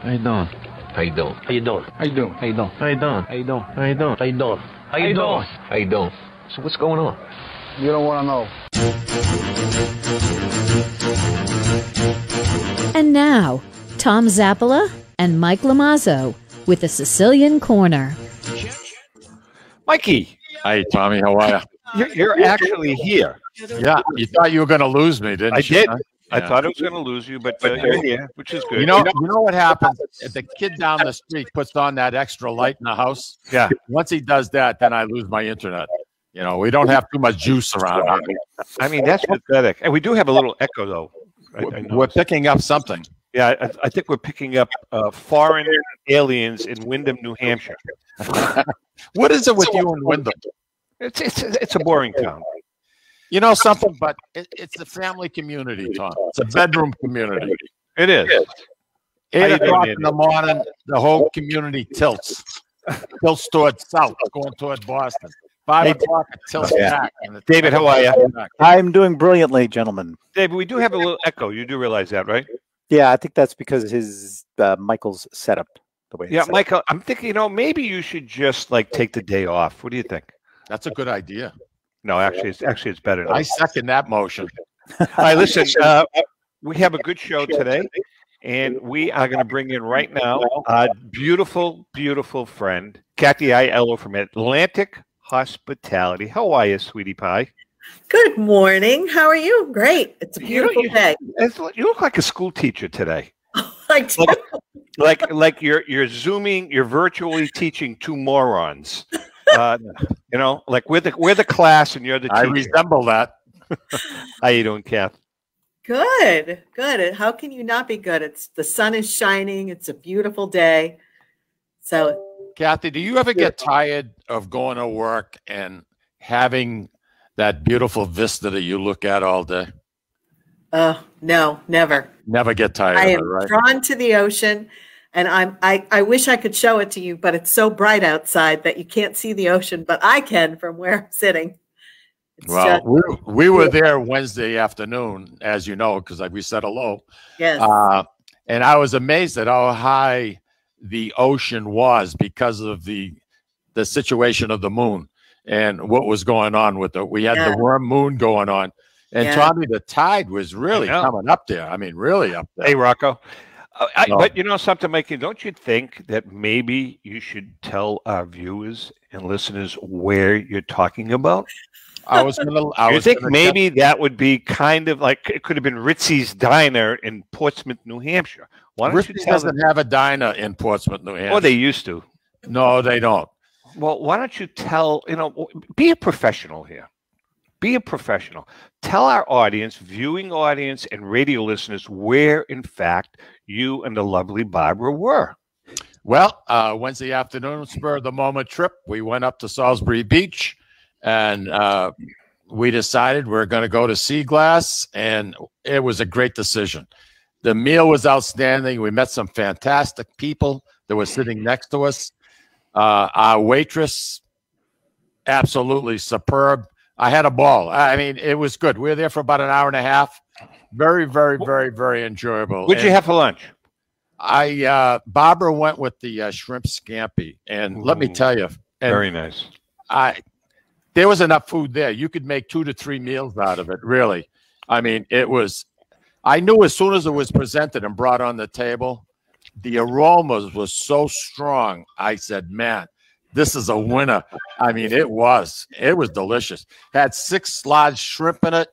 How you doing? How you doing? How you doing? How you doing? How you doing? How you doing? How you doing? How you doing? How you doing? How you doing? How you doing? So what's going on? You don't want to know. And now, Tom Zappala and Mike Lamazzo with the Sicilian Corner. Mikey, Hi, Tommy. How are you? you're actually here. Yeah, you thought you were going to lose me, didn't I you? did. Huh? I Yeah. thought I was going to lose you, but you're here, which is good. You know what happens if the kid down the street puts on that extra light in the house? Yeah. Once he does that, then I lose my internet. You know, we don't have too much juice around here. I mean, that's pathetic. And we do have a little echo, though. I We're picking up something. Yeah, I think we're picking up foreign aliens in Windham, New Hampshire. What is it with you and Wyndham? It's a boring town. You know something, but it's a family community, Tom. It's a bedroom community. It is. 8 you o'clock doing, in the morning, the whole community tilts towards south, going toward Boston. 5 o'clock, it tilts back. And David, how are you? I'm doing brilliantly, gentlemen. David, we do have a little echo. You do realize that, right? Yeah, I think that's because his Michael's setup the way. Yeah, Michael, I'm thinking, maybe you should just take the day off. What do you think? That's a good idea. No, actually, it's better. I second that motion. All right, listen, we have a good show today, and we are going to bring in right now a beautiful, beautiful friend, Kathy Aiello from Atlantic Hospitality. How are you, sweetie pie? Good morning. How are you? Great. It's a beautiful day. You look like a school teacher today. I do. Like you're zooming, you're virtually teaching two morons. Like we're the class and you're the teacher. I resemble that. How you doing, Kath? Good. How can you not be good? The sun is shining. It's a beautiful day. So, Kathy, do you ever get tired of going to work and having that beautiful vista that you look at all day? No, never. Never get tired I of am it, right? drawn to the ocean, and I wish I could show it to you, but it's so bright outside that you can't see the ocean, but I can from where I'm sitting. Well, we were there Wednesday afternoon, as you know, because we said hello. Yes. And I was amazed at how high the ocean was because of the situation of the moon and what was going on with it. We had the worm moon going on. And Tommy, the tide was really coming up there. I mean, really up there. Hey, Rocco. But you know something, Mikey, don't you think that maybe you should tell our viewers and listeners where you're talking about? I think maybe that would be kind of like it could have been Ritzy's Diner in Portsmouth, New Hampshire. Why don't Ritzy doesn't have a diner in Portsmouth, New Hampshire. Oh, they used to. No, they don't. Well, why don't you be a professional here. Be a professional. Tell our audience, viewing audience, and radio listeners where, in fact, you and the lovely Barbara were. Well, Wednesday afternoon, spur of the moment trip. We went up to Salisbury Beach, and we decided we're going to go to Sea Glass, and it was a great decision. The meal was outstanding. We met some fantastic people that were sitting next to us. Our waitress, absolutely superb. I had a ball. I mean, it was good. We were there for about an hour and a half. Very, very, very, very enjoyable. What'd you have for lunch? Barbara went with the shrimp scampi, and let me tell you, very nice. There was enough food there. You could make 2 to 3 meals out of it. Really, I mean, it was. I knew as soon as it was presented and brought on the table, the aromas was so strong. I said, "Man, this is a winner." I mean, it was delicious. Had 6 large shrimp in it.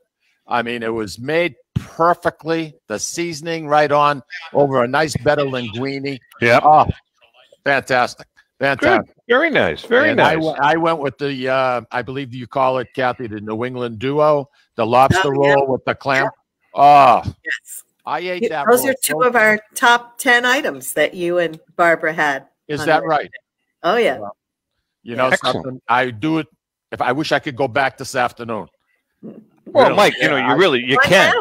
I mean, it was made perfectly. The seasoning right on over a nice bed of linguine. Yeah. Oh, fantastic. Fantastic. Good. Very nice. Very nice. I went with the, I believe you call it, Kathy, the New England duo, the lobster roll with the clam. Oh, yes. I ate that. Those are 2 of our top 10 items that you and Barbara had. Is that right? Oh, yeah. Well, you know something? I do it. If I wish I could go back this afternoon. Well, really. Mike, you can.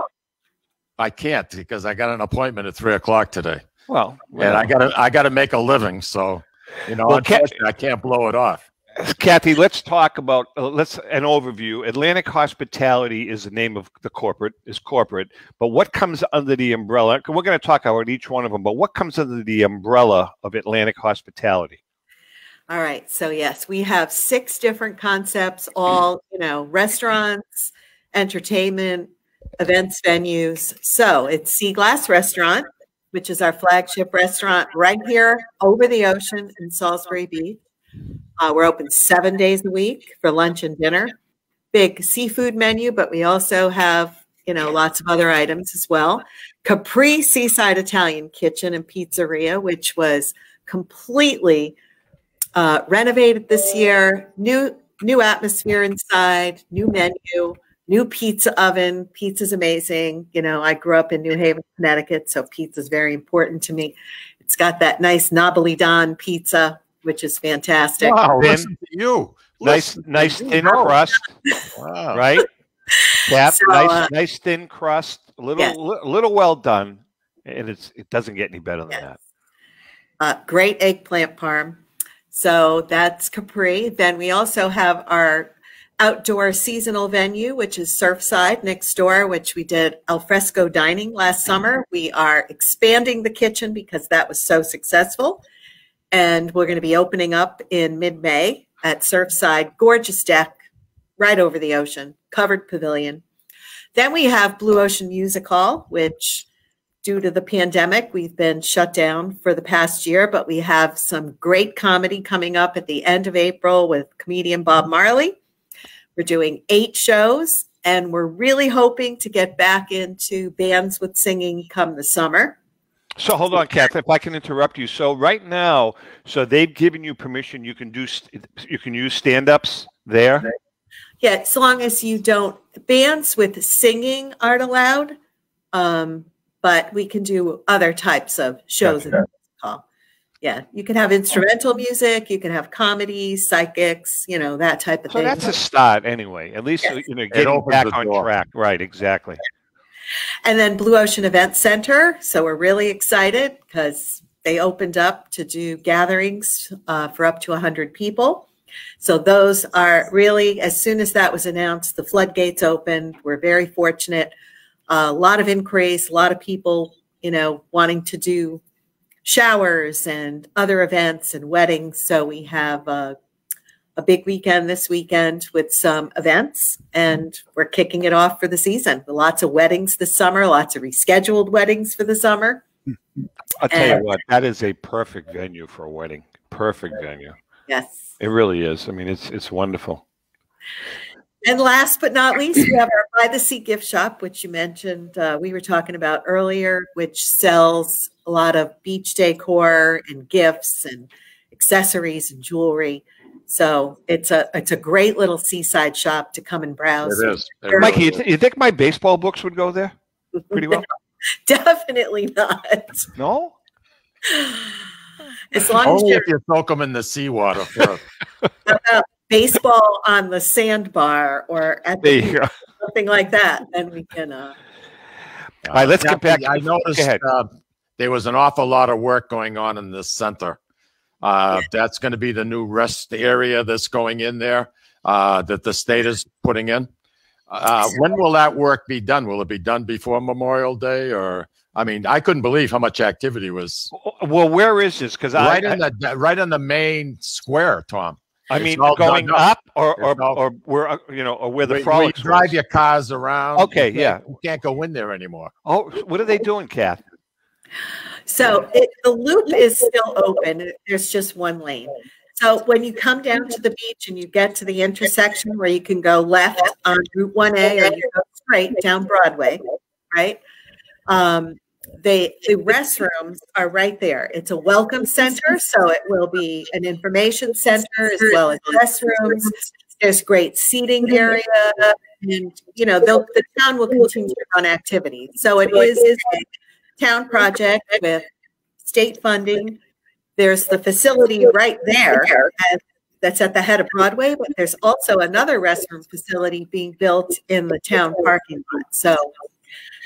I can't because I got an appointment at 3 o'clock today. Well, and I got to make a living. So, unfortunately, I can't blow it off. Kathy, let's talk about let's an overview. Atlantic Hospitality is the name of the corporate, but what comes under the umbrella? We're going to talk about each one of them, but what comes under the umbrella of Atlantic Hospitality? All right. So yes, we have 6 different concepts, all, restaurants, entertainment, events, venues. So it's Sea Glass Restaurant, which is our flagship restaurant right here over the ocean in Salisbury Beach. We're open 7 days a week for lunch and dinner. Big seafood menu, but we also have, lots of other items as well. Capri Seaside Italian Kitchen and Pizzeria, which was completely renovated this year. New atmosphere inside, new menu, new pizza oven. Pizza's amazing. I grew up in New Haven, Connecticut, so pizza's very important to me. It's got that nice Napolitan pizza, which is fantastic. Wow, listen to you. Nice thin crust. Wow. Right? Yep. So, nice thin crust. A little well done, and it doesn't get any better than that. Great eggplant parm. So that's Capri. Then we also have our outdoor seasonal venue, which is Surfside next door, which we did alfresco dining last summer. We are expanding the kitchen because that was so successful. And we're going to be opening up in mid-May at Surfside. Gorgeous deck right over the ocean, covered pavilion. Then we have Blue Ocean Music Hall, which due to the pandemic, we've been shut down for the past year, but we have some great comedy coming up at the end of April with comedian Bob Marley. We're doing 8 shows, and we're really hoping to get back into bands with singing come the summer. So hold on, Kath, if I can interrupt you. So right now, they've given you permission. You can use stand-ups there. Yeah, as long as you don't. Bands with singing aren't allowed, but we can do other types of shows. Gotcha. Yeah, you can have instrumental music, you can have comedy, psychics, that type of thing. So that's a start anyway. At least getting back on track. Right, exactly. And then Blue Ocean Event Center. So we're really excited because they opened up to do gatherings for up to 100 people. So those are really, as soon as that was announced, the floodgates opened. We're very fortunate. A lot of inquiries, a lot of people, wanting to do showers and other events and weddings. So we have a big weekend this weekend with some events, and we're kicking it off for the season. Lots of weddings this summer, lots of rescheduled weddings for the summer. I'll tell you what, that is a perfect venue for a wedding. Perfect venue. Yes. It really is. I mean, it's wonderful. And last but not least, we have our By the Sea gift shop, which you mentioned we were talking about earlier, which sells a lot of beach decor and gifts and accessories and jewelry. So it's a great little seaside shop to come and browse. It is. Mikey, you think my baseball books would go there pretty well? Definitely not. No? As long as Only you're if you soak them in the seawater first. about baseball on the sandbar or at There the you go. something like that, then we can. All right, let's get back. I noticed there was an awful lot of work going on in this center. That's going to be the new rest area that's going in there that the state is putting in. When will that work be done? Will it be done before Memorial Day? Or, I mean, I couldn't believe how much activity was. Well, where is this? Because right in the main square, Tom. I mean, going up or where or where the frolics drive your cars around. Okay, you can't go in there anymore. Oh, what are they doing, Kath? So the loop is still open. There's just one lane. So when you come down to the beach and you get to the intersection where you can go left on Route 1A or you go straight down Broadway, right? The restrooms are right there. It's a welcome center, so it will be an information center as well as restrooms. There's great seating area, and the town will continue to run activities. So it is a town project with state funding. There's the facility right there that's at the head of Broadway, but there's also another restroom facility being built in the town parking lot. So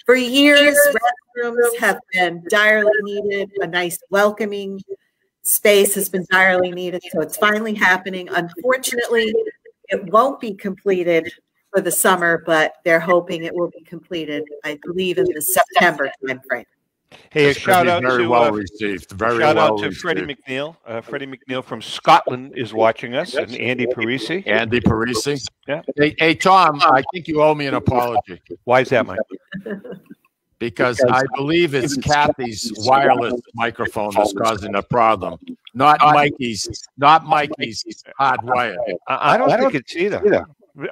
for years, restrooms have been direly needed, a nice welcoming space has been direly needed, so it's finally happening. Unfortunately, it won't be completed for the summer, but they're hoping it will be completed, I believe, in the September timeframe. Hey, a It's shout gonna out be very to well received. Very shout well out to received. Freddie McNeil. Freddie McNeil from Scotland is watching us, and Andy Parisi. Andy Parisi. Yeah. Hey, Tom, I think you owe me an apology Why is that, Mike? because I believe it's Kathy's wireless microphone that's causing a problem, not Mikey's hardwired. I don't think it's either.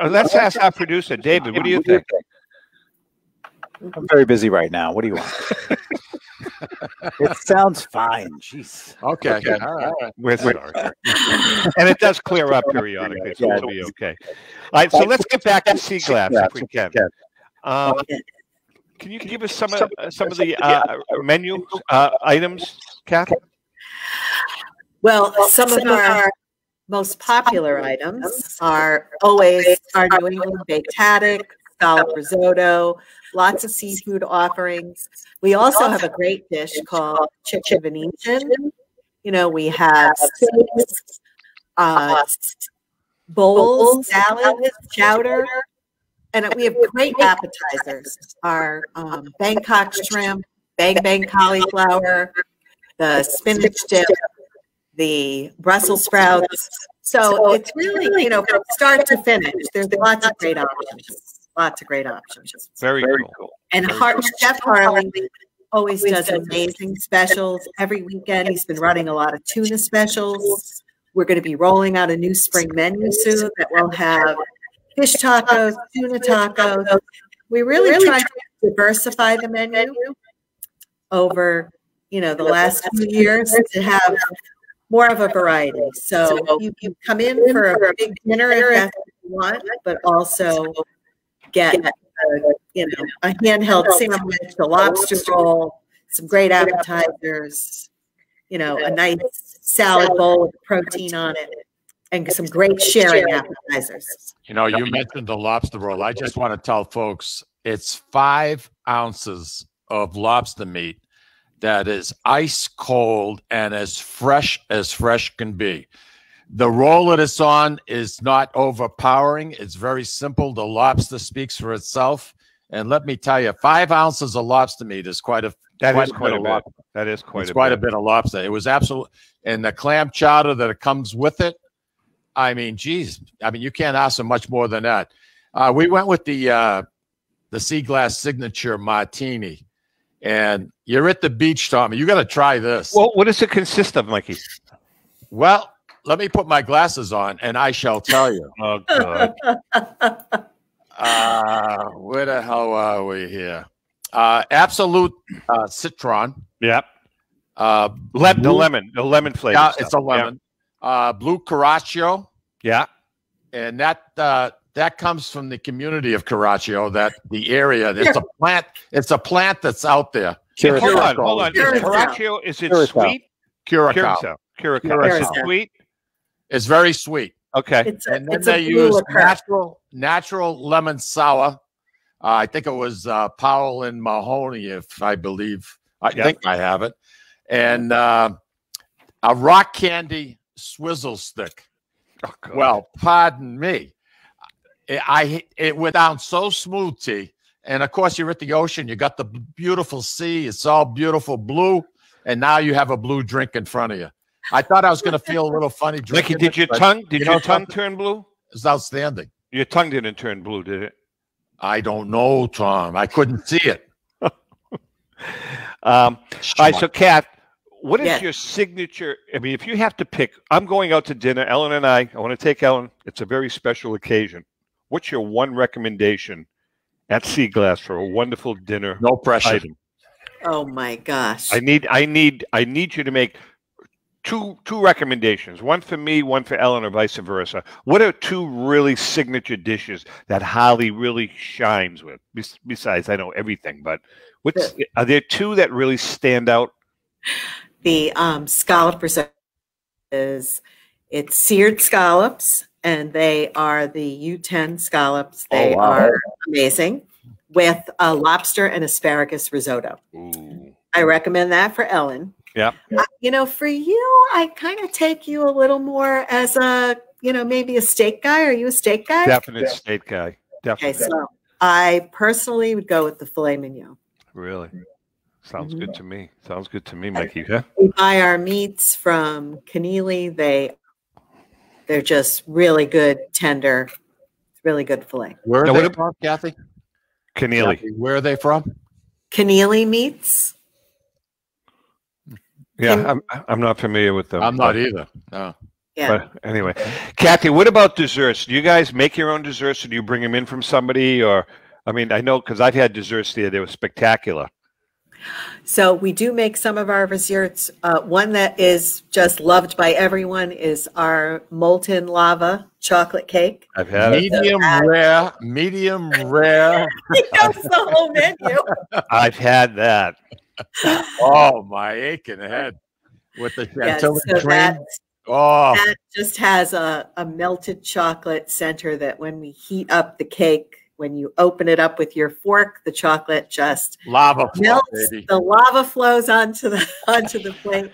Let's ask our producer, David. What do you think? I'm very busy right now. What do you want? It sounds fine. Jeez. Okay. All right. We're sorry. And it does clear up periodically, so it'll be okay. All right, so let's get back to Sea Glass if we can. Can you give us some of the menu items, Kath? Well, some of our most popular items are always our New England baked haddock, scallop risotto, lots of seafood offerings. We also have a great dish called chicken Venetian. You know, we have steaks, bowls, salads, chowder, and we have great appetizers. Our Bangkok shrimp, bang cauliflower, the spinach dip, the Brussels sprouts. So it's really, you know, from start to finish, there's lots of great options. Lots of great options. Very cool. And Chef Harley always does amazing specials. Every weekend, he's been running a lot of tuna specials. We're going to be rolling out a new spring menu soon that will have fish tacos, tuna tacos. We really try to diversify the menu over, you know, the last few years to have more of a variety. So you can come in for a big dinner if that's what you want, but also get you know, a handheld sandwich, a lobster roll, some great appetizers, you know, a nice salad bowl with protein on it, and some great sharing appetizers. You know, you mentioned the lobster roll. I just want to tell folks it's 5 ounces of lobster meat that is ice cold and as fresh can be. The roll that it's on is not overpowering. It's very simple. The lobster speaks for itself. And let me tell you, 5 ounces of lobster meat is quite a bit. That is quite a bit of lobster. It was absolute, and the clam chowder that comes with it. I mean, geez, I mean, you can't ask for much more than that. We went with the Sea Glass signature martini, and you're at the beach, Tommy. You got to try this. Well, what does it consist of, Mikey? Well, let me put my glasses on, and I shall tell you. Oh, God. Where the hell are we here? Absolute citron. Yep. The lemon flavor. Yeah, it's a lemon. Yeah. Blue Carraccio. Yeah. And that comes from the community of Carraccio, the area. It's a plant that's out there. Hold on. Carraccio, is it sweet? Curacao. Is it sweet? It's very sweet. Okay. And then they use natural lemon sour. I think it was Powell and Mahoney, if I believe. I think I have it. And a rock candy swizzle stick. Oh, well, pardon me. It went down so smooth, T. And of course, you're at the ocean. You got the beautiful sea. It's all beautiful blue. And now you have a blue drink in front of you. I thought I was going to feel a little funny drinking. Mickey, did your tongue turn blue? It's outstanding. Your tongue didn't turn blue, did it? I don't know, Tom. I couldn't see it. All right, so Kat, what is your signature? I mean, if you have to pick, I'm going out to dinner. Ellen and I want to take Ellen. It's a very special occasion. What's your one recommendation at Sea Glass for a wonderful dinner? No pressure. Item? Oh my gosh! I need you to make two recommendations. One for me, one for Ellen, or vice versa. What are 2 really signature dishes that Holly really shines with? Besides, I know everything, but are there 2 that really stand out? The scallop risotto it's seared scallops, and they are the U10 scallops. They are amazing, with a lobster and asparagus risotto. Ooh. I recommend that for Ellen. Yeah. For you, I kind of take you a little more as a, maybe a steak guy. Are you a steak guy? Definite steak guy. Definitely. Okay, so I personally would go with the filet mignon. Really? Sounds good to me. Sounds good to me, Mikey. Yeah. We buy our meats from Keneally. They're just really good, tender, really good filet. Where are they from, Kathy? Keneally. Kathy, where are they from? Keneally meats. Yeah, I'm not familiar with them. I'm not either. No. Yeah. But anyway, Kathy, what about desserts? Do you guys make your own desserts, or do you bring them in from somebody? Or, I mean, I know because I've had desserts there; they were spectacular. So we do make some of our desserts. One that is just loved by everyone is our molten lava chocolate cake. I've had it. Medium rare. He knows the whole menu. I've had that. Oh, my aching head with the chantilly cream. That just has a melted chocolate center that when we heat up the cake, when you open it up with your fork, the chocolate just lava melts. baby. The lava flows onto the plate.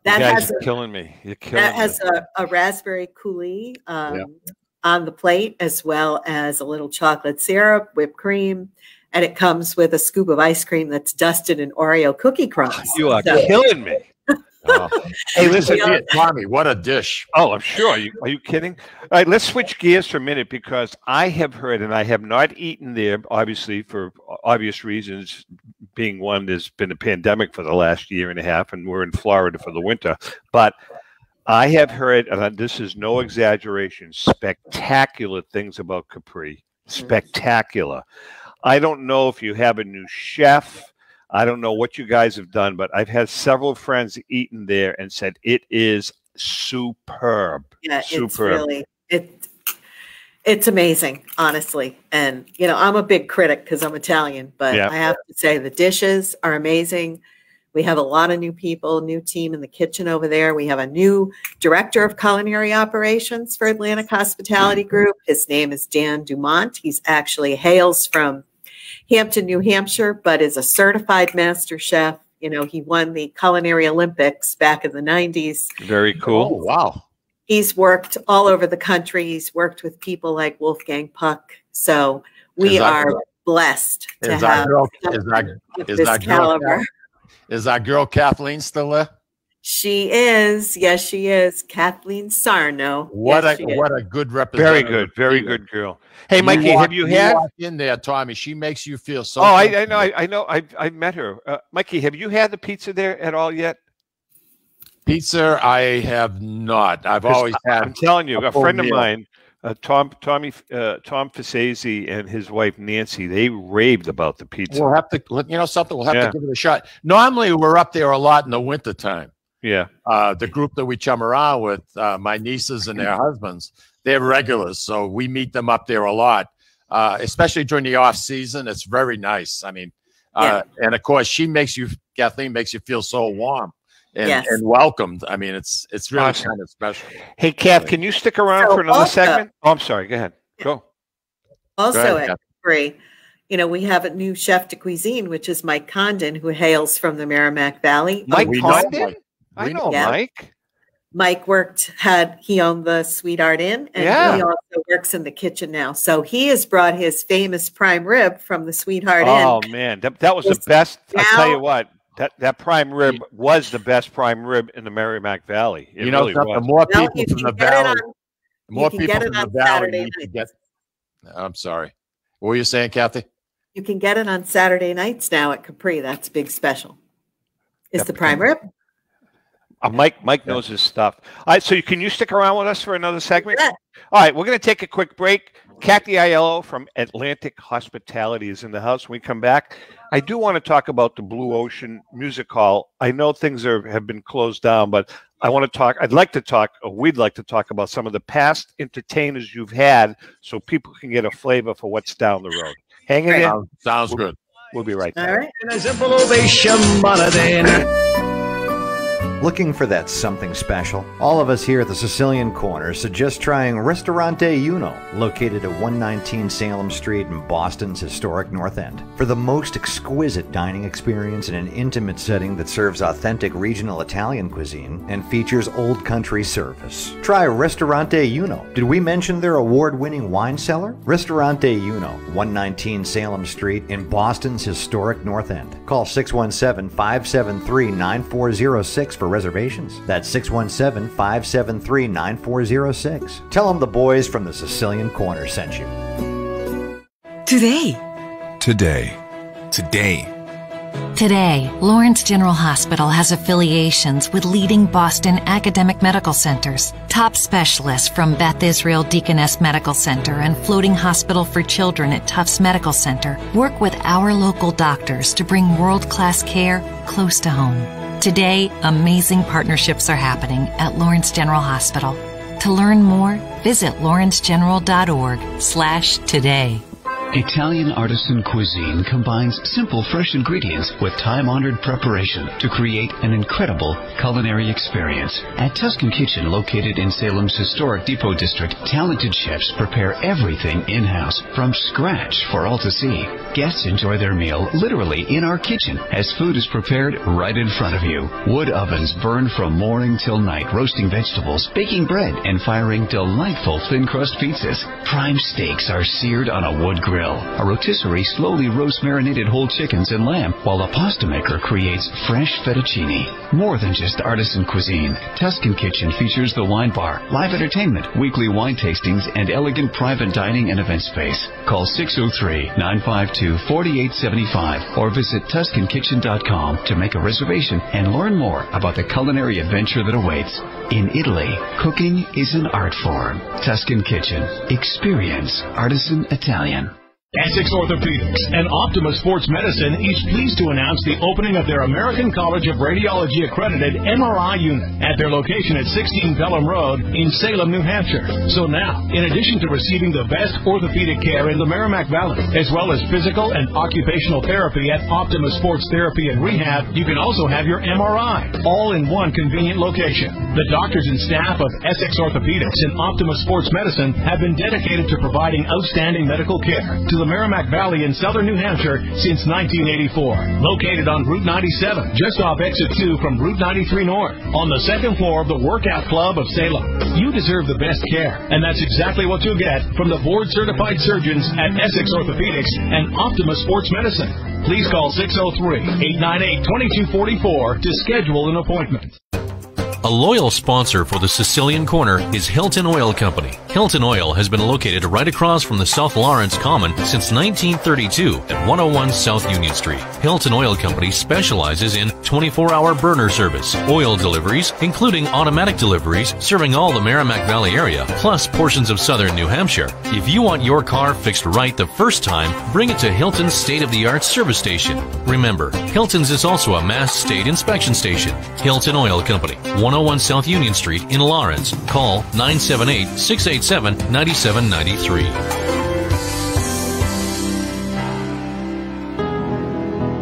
That has killing me. You're killing that has a raspberry coulis on the plate, as well as a little chocolate syrup, whipped cream, and it comes with a scoop of ice cream that's dusted in Oreo cookie crumbs. You are killing me. Hey, listen, Tommy, what a dish. Oh, I'm sure. Are you kidding? All right, let's switch gears for a minute because I have heard, and I have not eaten there, obviously, for obvious reasons, being one, there's been a pandemic for the last year and a half, and we're in Florida for the winter. But I have heard, and this is no exaggeration, spectacular things about Capri. Spectacular. I don't know if you have a new chef. I don't know what you guys have done, but I've had several friends eaten there and said it is superb. Yeah, superb. It's really it's amazing, honestly. And I'm a big critic because I'm Italian, but I have to say the dishes are amazing. We have a lot of new people, new team in the kitchen over there. We have a new director of culinary operations for Atlantic Hospitality Group. His name is Dan Dumont. He's actually hails from Hampton, New Hampshire, but is a certified master chef. He won the Culinary Olympics back in the 90s. Very cool. Oh, wow. He's worked all over the country. He's worked with people like Wolfgang Puck. So we are blessed to have this caliber. Is our girl Kathleen still there? She is. Yes, she is. Kathleen Sarno. What a good representative. Very good girl. Hey, Mikey, have you had in there, Tommy? She makes you feel so. Oh, I know. I've met her. Mikey, have you had the pizza there at all yet? Pizza, I have not. I've always had. I'm telling you, a friend of mine, Tom Fasese and his wife Nancy, they raved about the pizza. We'll have to, something. We'll have to give it a shot. Normally, we're up there a lot in the wintertime. Yeah. The group that we chum around with, my nieces and their husbands, they're regulars, so we meet them up there a lot, especially during the off season. It's very nice. I mean, and of course, Kathleen makes you feel so warm and welcomed. I mean, it's really awesome. Kind of special. Hey, Kath, can you stick around for another segment? Oh, I'm sorry. Go ahead. Go. Also at Capri, we have a new chef de cuisine, which is Mike Condon, who hails from the Merrimack Valley. Mike Condon? I know Mike. Mike he owned the Sweetheart Inn, and he also works in the kitchen now. So he has brought his famous prime rib from the Sweetheart Inn. Oh man, that was the best. I'll tell you what, that prime rib was the best prime rib in the Merrimack Valley. It really was. The more people from the valley, you can get. I'm sorry. What were you saying, Kathy? You can get it on Saturday nights now at Capri. That's a big special. Is the prime rib? Mike knows his stuff. All right, so can you stick around with us for another segment? Yeah. All right, we're going to take a quick break. Kathy Aiello from Atlantic Hospitality is in the house. When we come back, I do want to talk about the Blue Ocean Music Hall. I know things have been closed down, but we'd like to talk about some of the past entertainers you've had so people can get a flavor for what's down the road. Hang in there. Sounds good. We'll be right back. All right. Looking for that something special? All of us here at the Sicilian Corner suggest trying Ristorante Uno, located at 119 Salem Street in Boston's historic North End. For the most exquisite dining experience in an intimate setting that serves authentic regional Italian cuisine and features old country service. Try Ristorante Uno. Did we mention their award-winning wine cellar? Ristorante Uno, 119 Salem Street in Boston's historic North End. Call 617-573-9406 for reservations. That's 617-573-9406. Tell them the boys from the Sicilian Corner sent you. Today, Lawrence General Hospital has affiliations with leading Boston academic medical centers. Top specialists from Beth Israel Deaconess Medical Center and Floating Hospital for Children at Tufts Medical Center work with our local doctors to bring world-class care close to home. Today, amazing partnerships are happening at Lawrence General Hospital. To learn more, visit lawrencegeneral.org/today. Italian artisan cuisine combines simple, fresh ingredients with time-honored preparation to create an incredible culinary experience. At Tuscan Kitchen, located in Salem's historic Depot District, talented chefs prepare everything in-house from scratch for all to see. Guests enjoy their meal literally in our kitchen as food is prepared right in front of you. Wood ovens burn from morning till night, roasting vegetables, baking bread, and firing delightful thin-crust pizzas. Prime steaks are seared on a wood grill. A rotisserie slowly roasts marinated whole chickens and lamb, while a pasta maker creates fresh fettuccine. More than just artisan cuisine, Tuscan Kitchen features the wine bar, live entertainment, weekly wine tastings, and elegant private dining and event space. Call 603-952-4875 or visit TuscanKitchen.com to make a reservation and learn more about the culinary adventure that awaits. In Italy, cooking is an art form. Tuscan Kitchen. Experience artisan Italian. Essex Orthopedics and Optima Sports Medicine is pleased to announce the opening of their American College of Radiology accredited MRI unit at their location at 16 Pelham Road in Salem, New Hampshire. So now, in addition to receiving the best orthopedic care in the Merrimack Valley, as well as physical and occupational therapy at Optima Sports Therapy and Rehab, you can also have your MRI, all in one convenient location. The doctors and staff of Essex Orthopedics and Optima Sports Medicine have been dedicated to providing outstanding medical care to the Merrimack Valley in southern New Hampshire since 1984. Located on Route 97, just off Exit 2 from Route 93 North, on the second floor of the Workout Club of Salem. You deserve the best care, and that's exactly what you'll get from the board-certified surgeons at Essex Orthopedics and Optima Sports Medicine. Please call 603-898-2244 to schedule an appointment. A loyal sponsor for the Sicilian Corner is Hilton Oil Company. Hilton Oil has been located right across from the South Lawrence Common since 1932 at 101 South Union Street. Hilton Oil Company specializes in 24-hour burner service, oil deliveries, including automatic deliveries, serving all the Merrimack Valley area, plus portions of southern New Hampshire. If you want your car fixed right the first time, bring it to Hilton's state-of-the-art service station. Remember, Hilton's is also a Mass State inspection station. Hilton Oil Company, 101 South Union Street in Lawrence. Call 978-687-9793.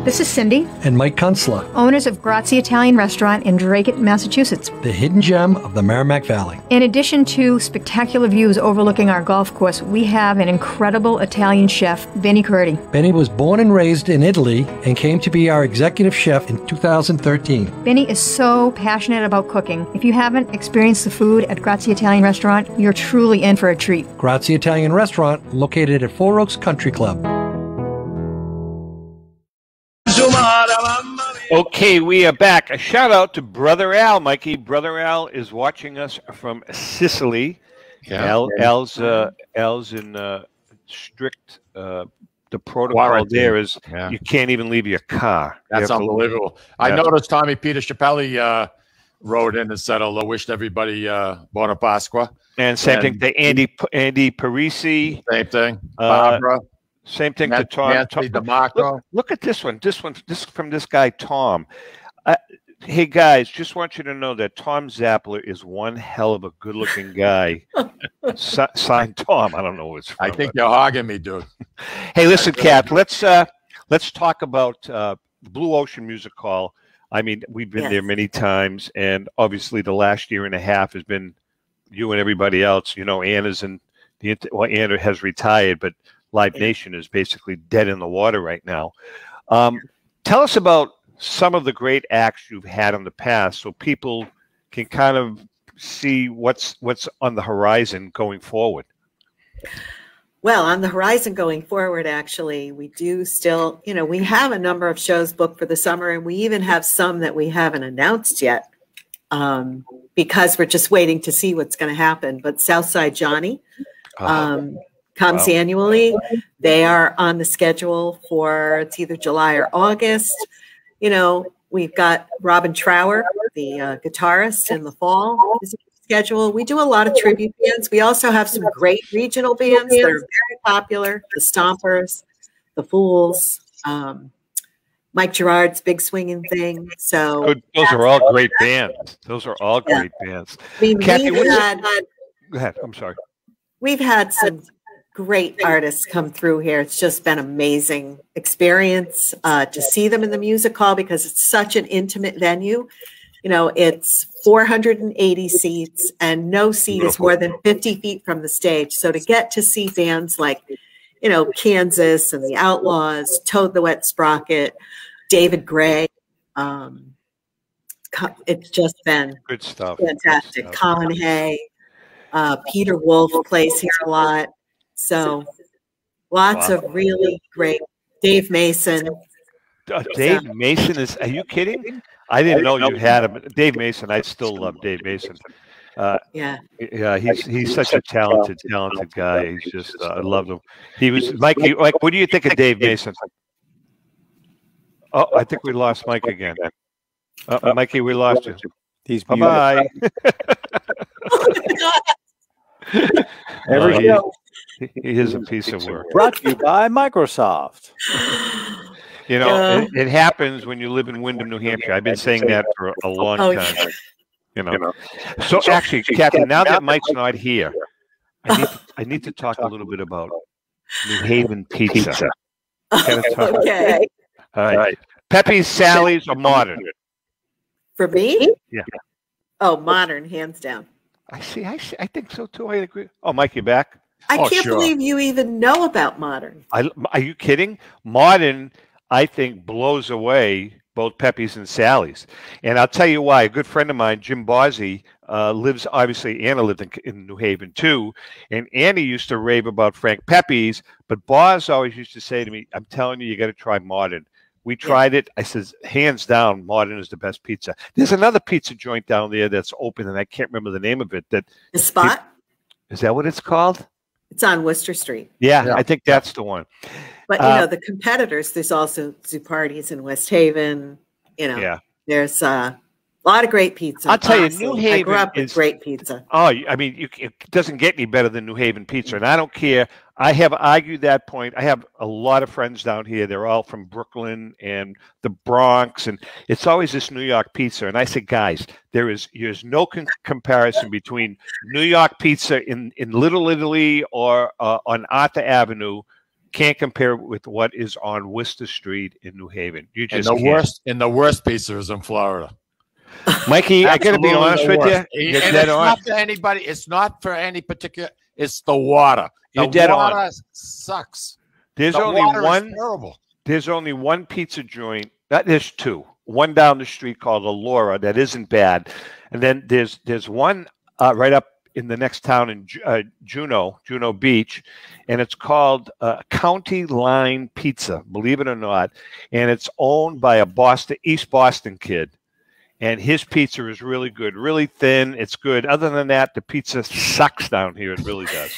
This is Cindy and Mike Kunstler, owners of Grazie Italian Restaurant in Dracut, Massachusetts, the hidden gem of the Merrimack Valley. In addition to spectacular views overlooking our golf course, we have an incredible Italian chef, Benny Curti. Benny was born and raised in Italy and came to be our executive chef in 2013. Benny is so passionate about cooking. If you haven't experienced the food at Grazie Italian Restaurant, you're truly in for a treat. Grazie Italian Restaurant, located at Four Oaks Country Club. Okay, we are back. A shout out to Brother Al, Mikey. Brother Al is watching us from Sicily. Yeah. Al's in strict. The protocol there is you can't even leave your car. That's unbelievable. I noticed Tommy Peter Chappelli wrote in and said, "Although wished everybody Buona Pasqua." And same thing to Andy Parisi. Same thing. Barbara. Same thing to Tom. Look at this one. This from this guy, Tom. Hey, guys, just want you to know that Tom Zappler is one hell of a good-looking guy. Signed Tom. I don't know what's from. I think you're hogging me, dude. Hey, listen, Kat, let's talk about Blue Ocean Music Hall. I mean, we've been Yes. there many times, and obviously the last year and a half has been you and everybody else. You know, Anna's in Anna has retired, but Live Nation is basically dead in the water right now. Tell us about some of the great acts you've had in the past, so people can kind of see what's on the horizon going forward. Well, on the horizon going forward, actually, we do still, you know, we have a number of shows booked for the summer, and we even have some that we haven't announced yet because we're just waiting to see what's going to happen. But Southside Johnny comes annually. They are on the schedule for it's either July or August. You know, we've got Robin Trower, the guitarist, in the fall is schedule. We do a lot of tribute bands. We also have some great regional bands that are very popular. The Stompers, the Fools, Mike Gerard's Big Swinging Thing. So those are all great bands. Those are all great bands. I mean, Kathy, go ahead. I'm sorry. We've had some great artists come through here. It's just been amazing experience to see them in the music hall because it's such an intimate venue. You know, it's 480 seats and no seat is more than 50 feet from the stage. So to get to see bands like, you know, Kansas and the Outlaws, Toad the Wet Sprocket, David Gray, it's just been good stuff. Fantastic. Good stuff. Colin Hay, Peter Wolf plays here a lot. So lots of really great. Dave Mason. Dave Mason is, are you kidding? I didn't know you had him. Dave Mason, I still love Dave Mason. Yeah, he's such a talented guy. He's just, I love him. He was, Mike, what do you think of Dave Mason? Oh, I think we lost Mike again. Mikey, we lost you. He's bye-bye. Every show. He is a piece of work. Brought to you by Microsoft. You know, it happens when you live in Windham, New Hampshire. I've been saying that for a long time. You know. So actually, Kathy, now that Mike's not here, I need to talk a little bit about New Haven pizza. Okay. All right. Pepe's, Sally's, or Modern? For me? Yeah. Oh, Modern, hands down. I see. I think so too. I agree. Oh, Mike, you back? I can't believe you even know about Modern. Are you kidding? Modern, I think, blows away both Pepe's and Sally's. And I'll tell you why. A good friend of mine, Jim Bozzi, lives, obviously, Anna lived in New Haven too. And Annie used to rave about Frank Pepe's, but Boz always used to say to me, I'm telling you got to try Modern. We tried it. I says, hands down, Modern is the best pizza. There's another pizza joint down there that's open, and I can't remember the name of it. The Spot? Is that what it's called? It's on Worcester Street. Yeah, I think that's the one. But, you know, the competitors, there's also Zupardi's in West Haven. You know, there's a lot of great pizza. I'll tell you, New Haven I grew up with great pizza. Oh, I mean, it doesn't get any better than New Haven pizza. And I don't care. I have argued that point. I have a lot of friends down here. They're all from Brooklyn and the Bronx. And it's always this New York pizza. And I say, guys, there's no comparison between New York pizza in Little Italy or on Arthur Avenue. Can't compare with what is on Worcester Street in New Haven. You just and the worst pizza is in Florida. Mikey, I got to be honest with you. You're dead on. Not for anybody. It's not for any particular. It's the water. You're dead on. The water sucks. There's the only water one. Is terrible. There's only one pizza joint. There's two. One down the street called Allura that isn't bad, and then there's one right up in the next town in Juneau Beach, and it's called County Line Pizza, believe it or not, and it's owned by a East Boston kid, and his pizza is really good, really thin. It's good. Other than that, the pizza sucks down here. It really does.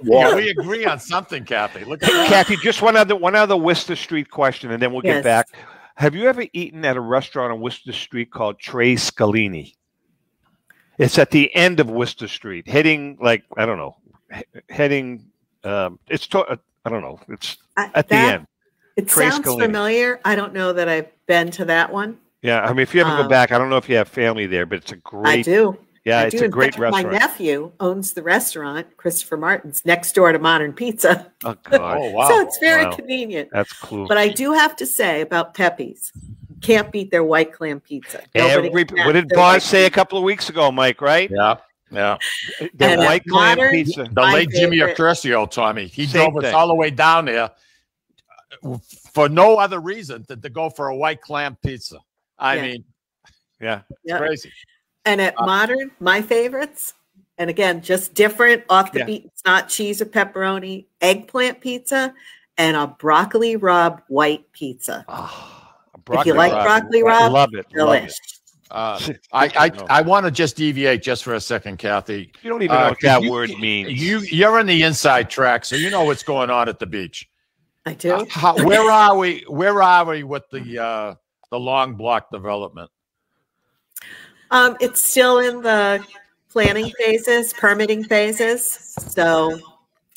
Yeah, we agree on something, Kathy. Look at that. Kathy, just one other Worcester Street question, and then we'll get back. Have you ever eaten at a restaurant on Worcester Street called Tre Scalini? It's at the end of Worcester Street, heading I don't know. It's at the end. It sounds familiar. I don't know that I've been to that one. Yeah, I mean, if you ever go back, I don't know if you have family there, but it's a great. I do. Yeah, it's a great restaurant. My nephew owns the restaurant, Christopher Martin's, next door to Modern Pizza. Oh, God. Oh, wow. So it's very convenient. That's cool. But I do have to say about Pepe's, can't beat their white clam pizza. Nobody What did Boz say a couple of weeks ago, Mike? Right? Yeah. Yeah. The white clam pizza. The late Jimmy Accurcio, Tommy. He drove us all the way down there for no other reason than to go for a white clam pizza. I mean, yeah, Yeah. crazy. And at Modern, my favorites, and again, just different, off the beat. It's not cheese or pepperoni, eggplant pizza, and a broccoli Rob white pizza. If you like broccoli Rob, love it. delish. I want to just deviate just for a second, Kathy. You don't even know what that word means. You're in the inside track, so you know what's going on at the beach. I do. Where are we? Where are we with the long block development? It's still in the planning phases, permitting phases. So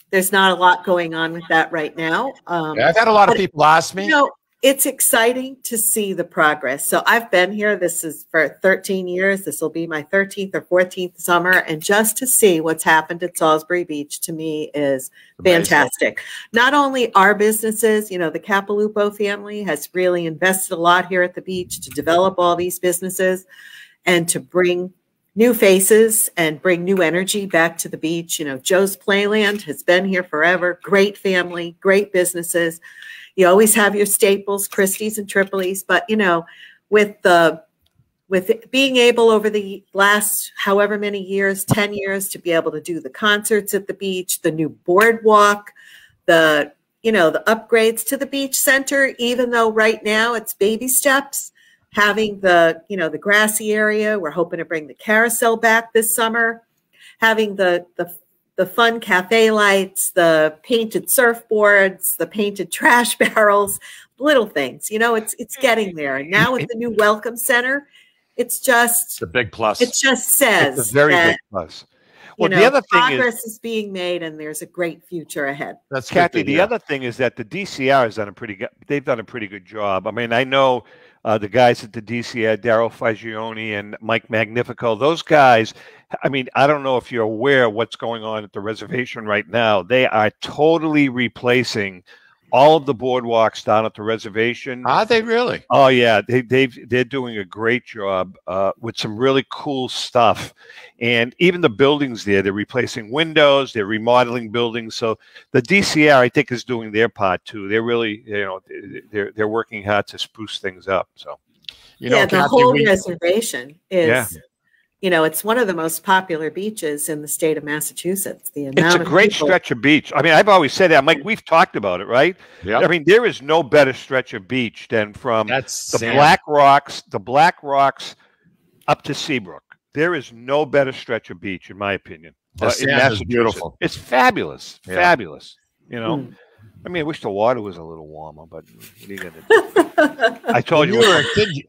there's not a lot going on with that right now. I've had a lot of people ask me. You know, it's exciting to see the progress. So I've been here. This is for 13 years. This will be my 13th or 14th summer. And just to see what's happened at Salisbury Beach to me is fantastic. Not only our businesses, you know, the Capilupo family has really invested a lot here at the beach to develop all these businesses and to bring new faces and bring new energy back to the beach. You know, Joe's Playland has been here forever. Great family, great businesses. You always have your staples, Christie's and Tripoli's, but you know, with being able over the last however many years, 10 years, to be able to do the concerts at the beach, the new boardwalk, the upgrades to the beach center, even though right now it's baby steps, having the grassy area. We're hoping to bring the carousel back this summer, having the fun cafe lights, the painted surfboards, the painted trash barrels, little things. You know, it's getting there. And now with the new welcome center, it's just a big plus. It just says it's a very big plus. Well, the other thing progress is being made, and there's a great future ahead. That's Kathy. The other thing is that the DCR has done a pretty good job. I mean, I know the guys at the DCR, Daryl Fagioni and Mike Magnifico, those guys. I mean, I don't know if you're aware of what's going on at the reservation right now. They are totally replacing all of the boardwalks down at the reservation. Are they really? Oh yeah, they're doing a great job with some really cool stuff, and even the buildings there, they're replacing windows, they're remodeling buildings. So the DCR, I think, is doing their part too. They're really, they're working hard to spruce things up. So, the Kathy, whole reservation is. Yeah. You know, it's one of the most popular beaches in the state of Massachusetts. It's a great stretch of beach. I mean, I've always said that. I'm like, we've talked about it, right? Yeah. I mean, there is no better stretch of beach than from the Black Rocks up to Seabrook. There is no better stretch of beach, in my opinion. The sand is beautiful. It's fabulous, Yeah. fabulous. You know, I mean, I wish the water was a little warmer, but what are you going to do? I told you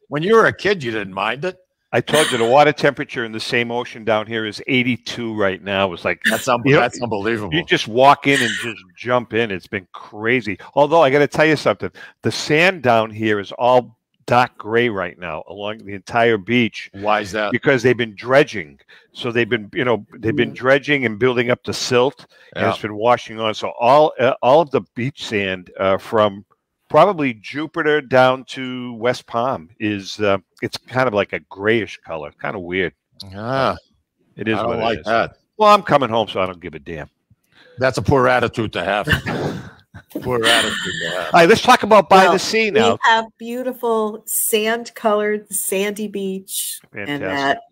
when you were a kid, you didn't mind it. I told you the water temperature in the same ocean down here is 82 right now. It's like that's unbelievable. You just walk in and just jump in. It's been crazy. Although I got to tell you something, the sand down here is all dark gray right now along the entire beach. Why is that? Because they've been dredging. So they've been dredging and building up the silt, and it's been washing on. So all of the beach sand from probably Jupiter down to West Palm is it's kind of like a grayish color, kind of weird. It is. I don't what like it is. that. Well, I'm coming home, so I don't give a damn. That's a poor attitude to have. Poor attitude to have. All right, let's talk about by the sea now. We have beautiful sand-colored sandy beach, and that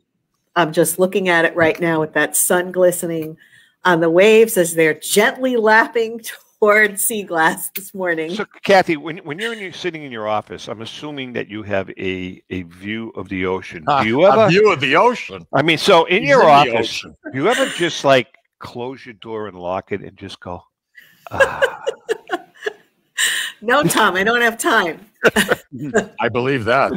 I'm just looking at it right now with that sun glistening on the waves as they're gently lapping toward sea glass this morning. So, Kathy, when you're sitting in your office, I'm assuming that you have a view of the ocean. Do you ever a view of the ocean? I mean, so in He's your in the office, ocean. do you ever just like close your door and lock it and just go? No, Tom, I don't have time. I believe that.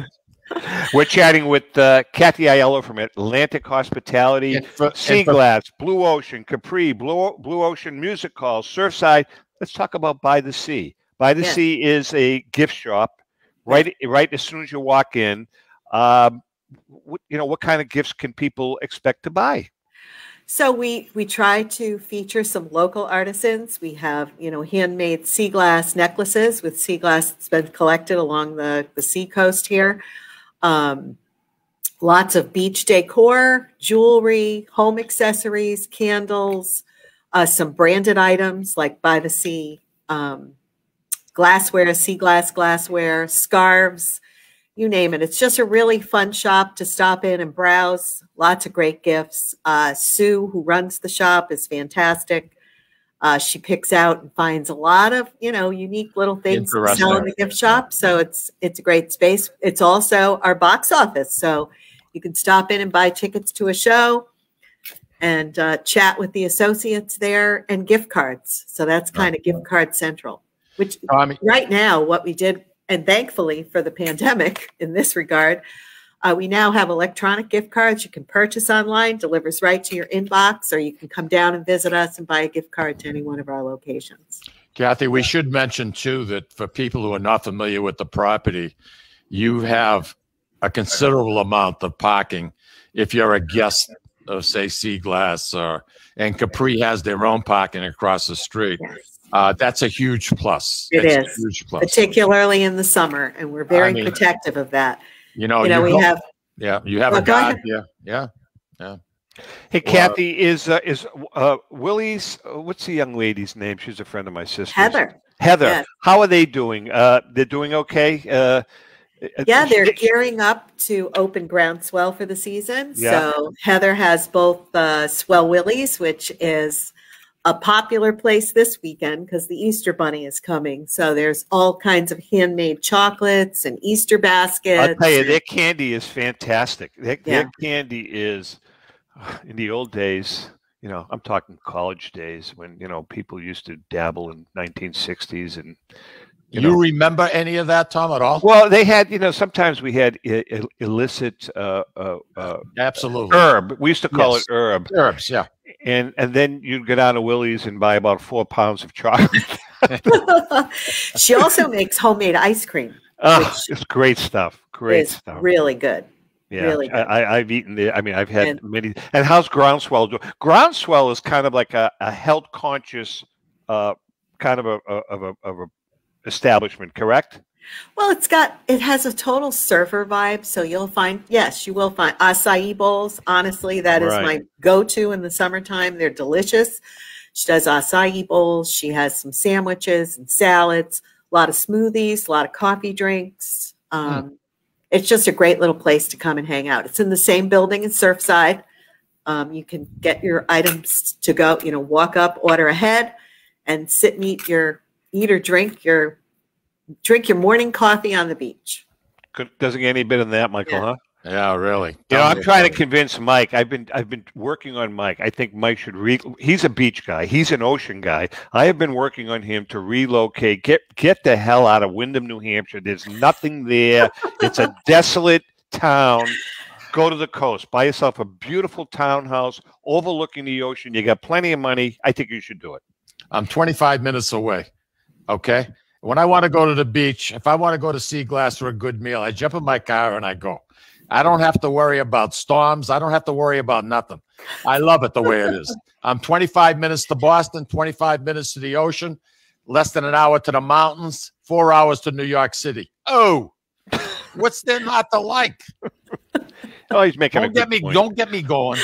We're chatting with Kathy Aiello from Atlantic Hospitality, Sea Glass, Blue Ocean, Capri, Blue Ocean Music Hall, Surfside. Let's talk about By the Sea. By the Sea is a gift shop. Right as soon as you walk in, what kind of gifts can people expect to buy? So we try to feature some local artisans. We have, handmade sea glass necklaces with sea glass that's been collected along the sea coast here. Lots of beach decor, jewelry, home accessories, candles, some branded items like By the Sea, glassware, sea glass glassware, scarves, you name it. It's just a really fun shop to stop in and browse. Lots of great gifts. Sue, who runs the shop, is fantastic. She picks out and finds a lot of, unique little things to sell in the gift shop. So it's a great space. It's also our box office. So you can stop in and buy tickets to a show and chat with the associates there, and gift cards. So that's kind of gift card central, which right now what we did, and thankfully for the pandemic in this regard, we now have electronic gift cards you can purchase online, delivers right to your inbox, or you can come down and visit us and buy a gift card to any one of our locations. Kathy, we should mention too that for people who are not familiar with the property, you have a considerable amount of parking if you're a guest of, say, Sea Glass, and Capri has their own parking across the street. That's a huge plus. It is a huge plus, particularly in the summer, and we're very protective of that. We have. Yeah, you have a guy. Yeah. Hey, Kathy, is Willie's? What's the young lady's name? She's a friend of my sister's. Heather. Yes. How are they doing? They're doing okay. Yeah, they're gearing up to open Groundswell for the season. Yeah. So Heather has both Swell Willie's, which is a popular place this weekend because the Easter Bunny is coming. So there's all kinds of handmade chocolates and Easter baskets. I'll tell you, their candy is fantastic. Their candy is, in the old days, I'm talking college days when, people used to dabble in 1960s and, you remember any of that, Tom, at all? Well, they had, sometimes we had illicit absolutely herb. We used to call it herb. Herbs, yeah. And then you'd go down to Willie's and buy about 4 pounds of chocolate. She also makes homemade ice cream. It's great stuff. Great stuff. Really good. Yeah, really good. I've eaten it. I mean, I've had many. And how's Groundswell doing? Groundswell is kind of like a health conscious kind of a establishment, correct? Well, it has a total surfer vibe. So you will find acai bowls. Honestly, that is my go-to in the summertime. They're delicious. She does acai bowls. She has some sandwiches and salads, a lot of smoothies, a lot of coffee drinks. It's just a great little place to come and hang out. It's in the same building as Surfside. You can get your items to go, walk up, order ahead, and sit and eat or drink your morning coffee on the beach. Doesn't get any better than that, Michael, huh? Yeah, really. I'm trying to convince Mike. I've been working on Mike. I think Mike should he's a beach guy. He's an ocean guy. I have been working on him to relocate. Get the hell out of Windham, New Hampshire. There's nothing there. It's a desolate town. Go to the coast. Buy yourself a beautiful townhouse overlooking the ocean. You got plenty of money. I think you should do it. I'm 25 minutes away. Okay. When I want to go to the beach, if I want to go to Sea Glass for a good meal, I jump in my car and I go. I don't have to worry about storms. I don't have to worry about nothing. I love it the way it is. I'm 25 minutes to Boston, 25 minutes to the ocean, less than an hour to the mountains, 4 hours to New York City. Oh, what's there not to like? Oh, he's making a good point. Don't get me going.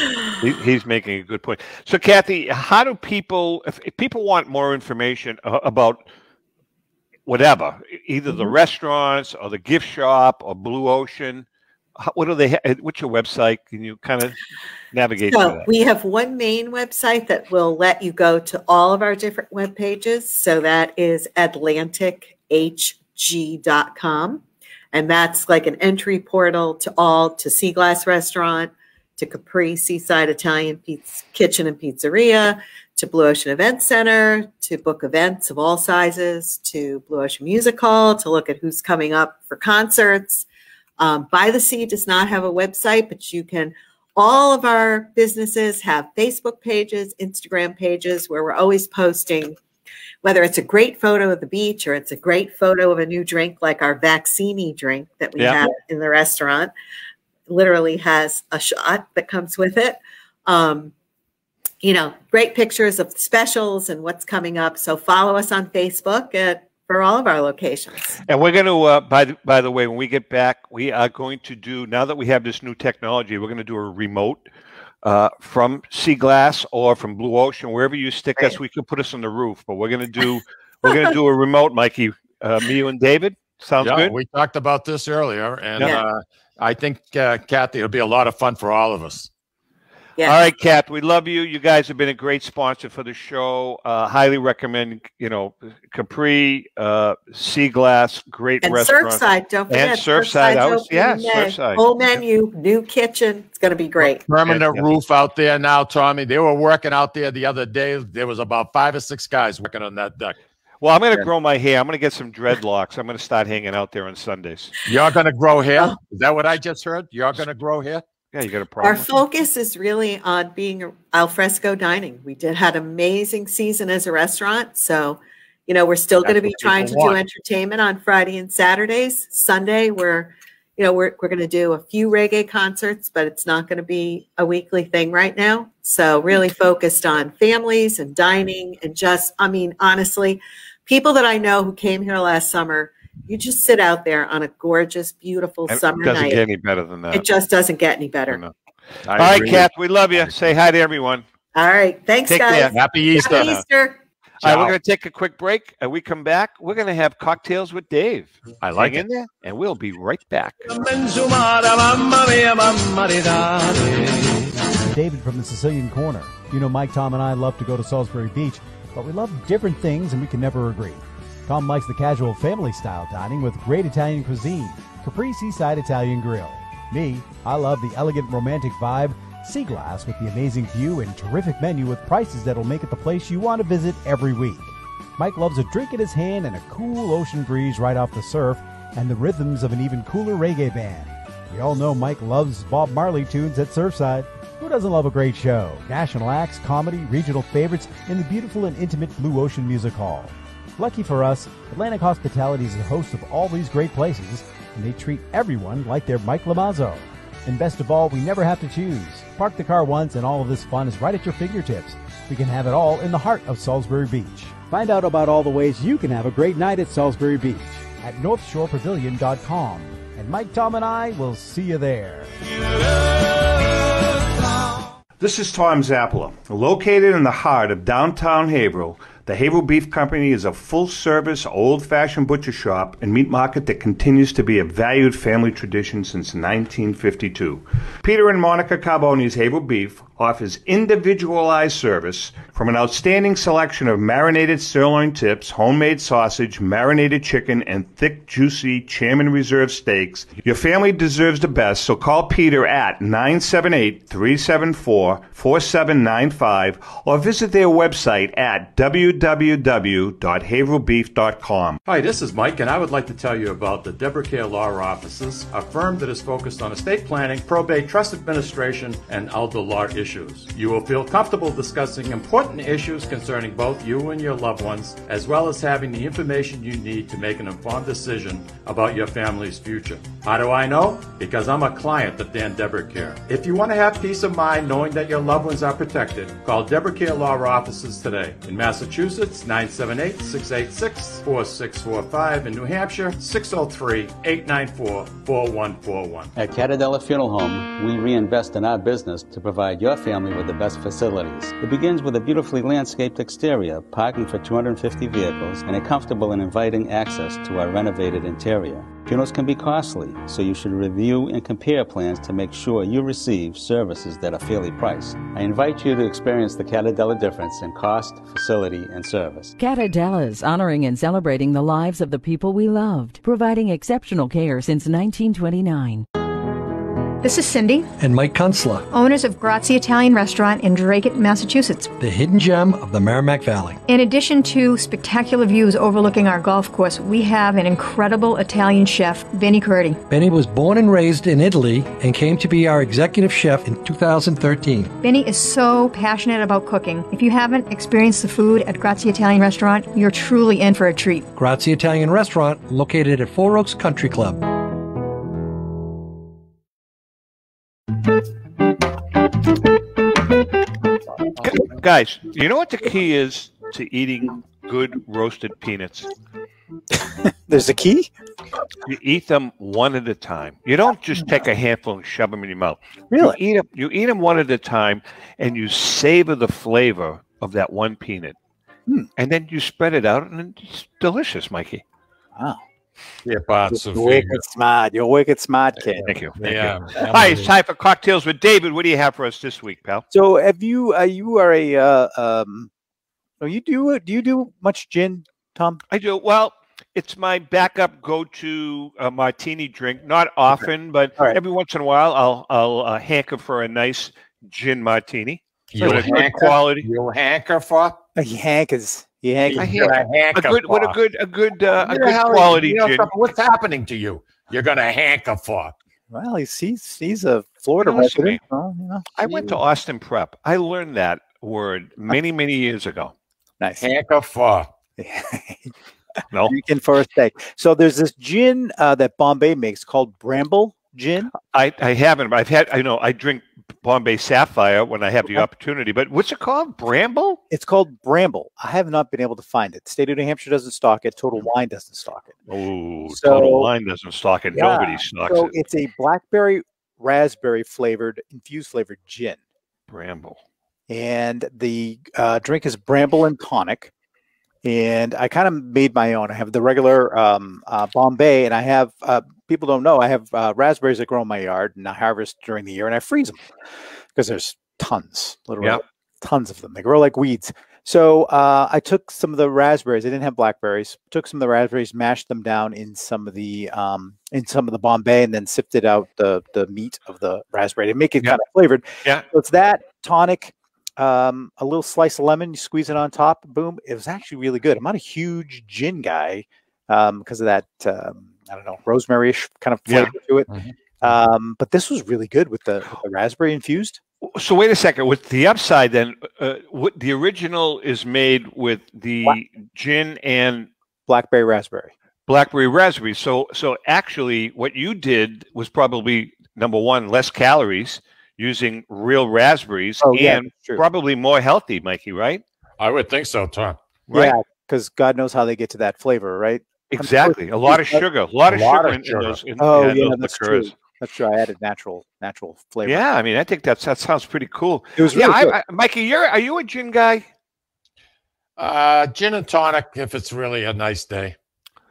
He's making a good point. So, Kathy, how do people, if people want more information about whatever, either the restaurants or the gift shop or Blue Ocean, what do they have? What's your website? Can you kind of navigate through that? We have one main website that will let you go to all of our different web pages. So that is AtlanticHG.com. And that's like an entry portal to Sea Glass Restaurant, to Capri Seaside Italian Kitchen and Pizzeria, to Blue Ocean Event Center, to book events of all sizes, to Blue Ocean Music Hall, to look at who's coming up for concerts. By the Sea does not have a website, but all of our businesses have Facebook pages, Instagram pages, where we're always posting, whether it's a great photo of the beach or it's a great photo of a new drink, like our Vaccini drink that we have in the restaurant. Literally has a shot that comes with it. great pictures of specials and what's coming up. So follow us on Facebook for all of our locations. And we're going to, by the way, when we get back, we are going to do, now that we have this new technology, we're going to do a remote from Sea Glass or from Blue Ocean, wherever you stick us. We can put us on the roof, but we're going to do a remote, Mikey. Me, you, and David. Sounds good. We talked about this earlier, and I think, Kathy, it'll be a lot of fun for all of us. Yeah. All right, Kath, we love you. You guys have been a great sponsor for the show. Highly recommend, Capri, Sea Glass, great and restaurant. Surfside, don't forget. And Surfside. Surfside. Whole menu, new kitchen. It's going to be great. Permanent roof out there now, Tommy. They were working out there the other day. There was about 5 or 6 guys working on that deck. Well, I'm going to grow my hair. I'm going to get some dreadlocks. I'm going to start hanging out there on Sundays. You're going to grow hair? Is that what I just heard? You're going to grow hair? Yeah, you got a problem. Our focus is really on being alfresco dining. We had an amazing season as a restaurant. So, we're still going to be trying to do entertainment on Friday and Saturdays. Sunday, we're going to do a few reggae concerts, but it's not going to be a weekly thing right now. So really focused on families and dining and honestly, people that I know who came here last summer, you just sit out there on a gorgeous, beautiful summer night. It doesn't get any better than that. It just doesn't get any better. All right, Kath, we love you. Say hi to everyone. All right. Thanks, Take guys. care. Happy Easter. Happy Easter. All right, we're going to take a quick break. And we come back, we're going to have cocktails with Dave. I like Hang in there, and we'll be right back. David from the Sicilian Corner. Mike, Tom, and I love to go to Salisbury Beach, but we love different things and we can never agree. Tom likes the casual family-style dining with great Italian cuisine, Capri Seaside Italian Grill. Me, I love the elegant romantic vibe, Sea Glass with the amazing view and terrific menu with prices that'll make it the place you want to visit every week. Mike loves a drink in his hand and a cool ocean breeze right off the surf and the rhythms of an even cooler reggae band. We all know Mike loves Bob Marley tunes at Surfside. Who doesn't love a great show? National acts, comedy, regional favorites, and the beautiful and intimate Blue Ocean Music Hall. Lucky for us, Atlantic Hospitality is the host of all these great places, and they treat everyone like they're Mike Lamazzo. And best of all, we never have to choose. Park the car once and all of this fun is right at your fingertips. We can have it all in the heart of Salisbury Beach. Find out about all the ways you can have a great night at Salisbury Beach at NorthshorePavilion.com. And Mike, Tom, and I will see you there. This is Tom Zappala. Located in the heart of downtown Haverhill, the Haverhill Beef Company is a full-service, old-fashioned butcher shop and meat market that continues to be a valued family tradition since 1952. Peter and Monica Carboni's Haverhill Beef offers individualized service from an outstanding selection of marinated sirloin tips, homemade sausage, marinated chicken, and thick, juicy Chairman Reserve steaks. Your family deserves the best, so call Peter at 978-374-4795 or visit their website at www.haverhillbeef.com. Hi, this is Mike, and I would like to tell you about the Deborah Care Law Offices, a firm that is focused on estate planning, probate, trust administration, and elder law issues. You will feel comfortable discussing important issues concerning both you and your loved ones, as well as having the information you need to make an informed decision about your family's future. How do I know? Because I'm a client of Dan Deborah Care. If you want to have peace of mind knowing that your loved ones are protected, call Deborah Care Law Offices today. In Massachusetts, 978-686-4645. In New Hampshire, 603-894-4141. At Catadella Funeral Home, we reinvest in our business to provide your family with the best facilities. It begins with a beautifully landscaped exterior, parking for 250 vehicles, and a comfortable and inviting access to our renovated interior. Funerals can be costly, so you should review and compare plans to make sure you receive services that are fairly priced. I invite you to experience the Catadella difference in cost, facility, and service. Catadella's honoring and celebrating the lives of the people we loved, providing exceptional care since 1929. This is Cindy, And Mike Kunstler, owners of Grazie Italian Restaurant in Dracut, Massachusetts. the hidden gem of the Merrimack Valley. In addition to spectacular views overlooking our golf course, we have an incredible Italian chef, Benny Curti. Benny was born and raised in Italy and came to be our executive chef in 2013. Benny is so passionate about cooking. If you haven't experienced the food at Grazie Italian Restaurant, you're truly in for a treat. Grazie Italian Restaurant, located at Four Oaks Country Club. Guys, you know what the key is to eating good roasted peanuts? There's a key? You eat them one at a time. You don't just take a handful and shove them in your mouth. Really? You eat them one at a time, and you savor the flavor of that one peanut. And then you spread it out, and it's delicious, Mikey. Wow. Yeah, You're wicked smart. You're a wicked smart kid. Thank you. Thank Yeah. you. All right, it's time for Cocktails with David. What do you have for us this week, pal? So, have you? You are a. You do much gin, Tom? I do. Well, it's my backup go-to martini drink. Not often, but every once in a while, I'll hanker for a nice gin martini. You'll With a good hanker? quality. You'll hanker for? He hankers. He hankers. I hanker. A good quality gin. What's happening to you? You're going to hanker for. Well, he's a Florida Listen to me. resident. Well, you know, I went to Austin Prep. I learned that word many years ago. Nice. Hanker for. No. Drinking for a steak. So there's this gin that Bombay makes called Bramble gin. I haven't, but I drink Bombay Sapphire when I have the opportunity. But what's it called? Bramble? It's called Bramble. I have not been able to find it. State of New Hampshire doesn't stock it. Total Wine doesn't stock it. Oh, So- Total Wine doesn't stock it. Yeah. Nobody stocks So it. it's a blackberry raspberry flavored infused flavored gin. Bramble. And the drink is Bramble and tonic. And I kind of made my own. I have the regular Bombay, and I have people don't know I have raspberries that grow in my yard, and I harvest during the year, and I freeze them because there's tons, literally tons of them. They grow like weeds. So I took some of the raspberries. I didn't have blackberries. Took some of the raspberries, mashed them down in some of the Bombay, and then sifted out the meat of the raspberry to make it kind of flavored. Yeah. So it's that tonic. A little slice of lemon, you squeeze it on top, boom. It was actually really good. I'm not a huge gin guy because of that, I don't know, rosemary-ish kind of flavor to it. But this was really good with the raspberry infused. So wait a second. With the upside, then, what the original is made with the gin and blackberry raspberry. Blackberry raspberry. So actually, what you did was probably number one, less calories, using real raspberries, and probably more healthy, Mikey, right? I would think so, Tom. Right? Yeah, because God knows how they get to that flavor, right? Exactly. A lot of sugar. A lot of sugar in those that's liqueurs. true. That's true. I added natural flavor. Yeah, I mean, I think that sounds pretty cool. It was really good. Mikey, are you a gin guy? Gin and tonic, if it's really a nice day.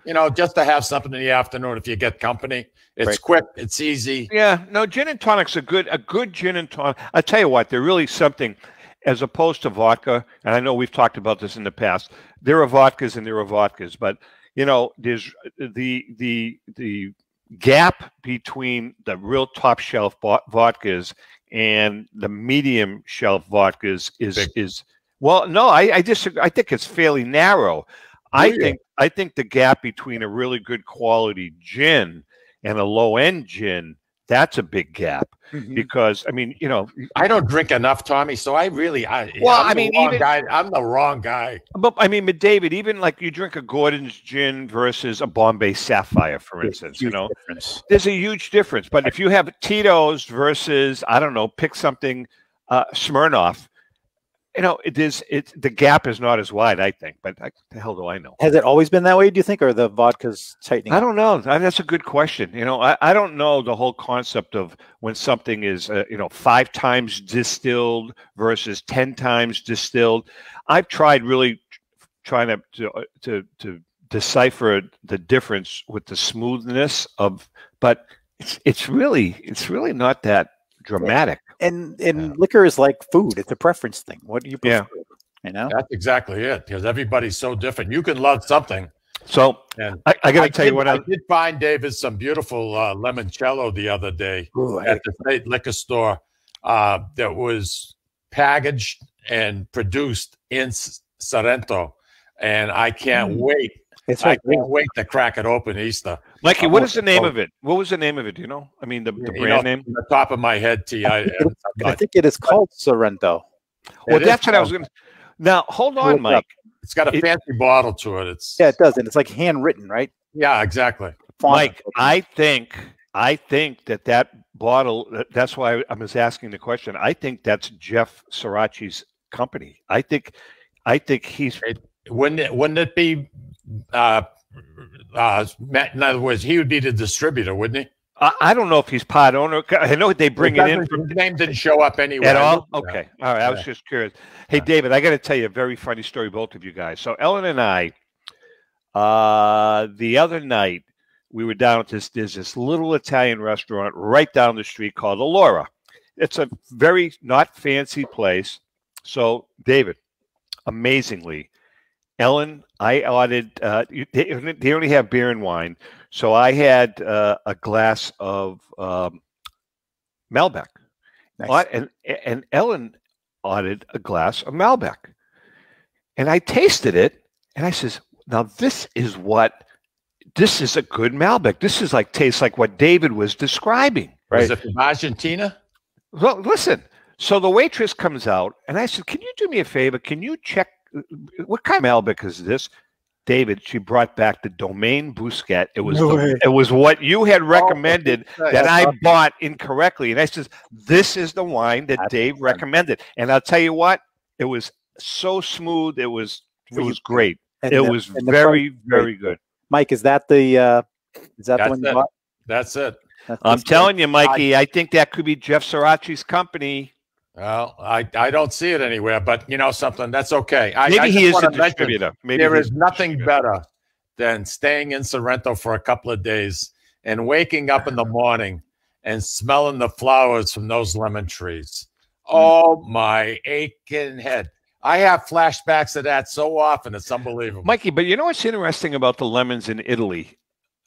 You know, just to have something in the afternoon if you get company. It's quick, it's easy. Yeah, no, gin and tonic's a good gin and tonic. I tell you what, they're really something as opposed to vodka. And I know we've talked about this in the past. There are vodkas and there are vodkas, but you know, there's the gap between the real top shelf vodkas and the medium shelf vodkas is well, no, I disagree. I think it's fairly narrow. I think the gap between a really good quality gin and a low end gin, that's a big gap because I mean, you know, I don't drink enough, Tommy. So I'm the wrong guy. But I mean, but David, even like you drink a Gordon's gin versus a Bombay Sapphire, for instance, you know, there's a huge difference. But if you have Tito's versus, I don't know, pick something, Smirnoff, you know, the gap is not as wide, I think. But the hell do I know? Has it always been that way, do you think, or the vodka's tightening? I don't know. That's a good question. You know, I don't know the whole concept of when something is, 5 times distilled versus 10 times distilled. I've tried really trying to decipher the difference with the smoothness of, but it's really not that dramatic. And liquor is like food; it's a preference thing. What do you prefer? You know, that's exactly it. Because everybody's so different. You can love something. So I got to tell you what I did find, David, some beautiful limoncello the other day at the state liquor store that was packaged and produced in Sorrento, and I can't wait. I can't wait to crack it open Easter. Mikey, what is the name of it? What was the name of it? Do you know? I mean, the brand name? On the top of my head, I think it is called Sorrento. Well, that's what I was going to. Now, hold on, Mike. It's got a fancy bottle to it. It does, and it's like handwritten, right? Yeah, exactly. Mike, I think that bottle. That's why I was asking the question. I think that's Jeff Sirachi's company. I think he's. Wouldn't it be? In other words, he would be the distributor, wouldn't he? I don't know if he's part owner. I know they bring it in. His name didn't show up anywhere. At all? Okay. All right. I was just curious. Hey, David, I got to tell you a very funny story, both of you guys. So Ellen and I, the other night, we were down at there's this little Italian restaurant right down the street called Allura. It's a very not fancy place. So, David, amazingly, Ellen, I ordered, they only have beer and wine. So I had a glass of Malbec. Nice. And Ellen ordered a glass of Malbec. And I tasted it, and I says, now this is a good Malbec. This is tastes like what David was describing. Right? Was it from Argentina? Well, listen. So the waitress comes out, and I said, can you do me a favor? Can you check what kind of Malbec is this? David, she brought back the Domaine Bousquet. It was what you had recommended that I bought incorrectly. And I says, this is the wine that Dave recommended. And I'll tell you what, it was so smooth. It was great. It was very, very good. Mike, is that the one you bought? That's it. I'm telling you, Mikey, I think that could be Jeff Sirachi's company. Well, I don't see it anywhere, but you know something, that's okay. Maybe he is a distributor. There is nothing better than staying in Sorrento for a couple of days and waking up in the morning and smelling the flowers from those lemon trees. Oh, my aching head. I have flashbacks of that so often. It's unbelievable. Mikey, but you know what's interesting about the lemons in Italy,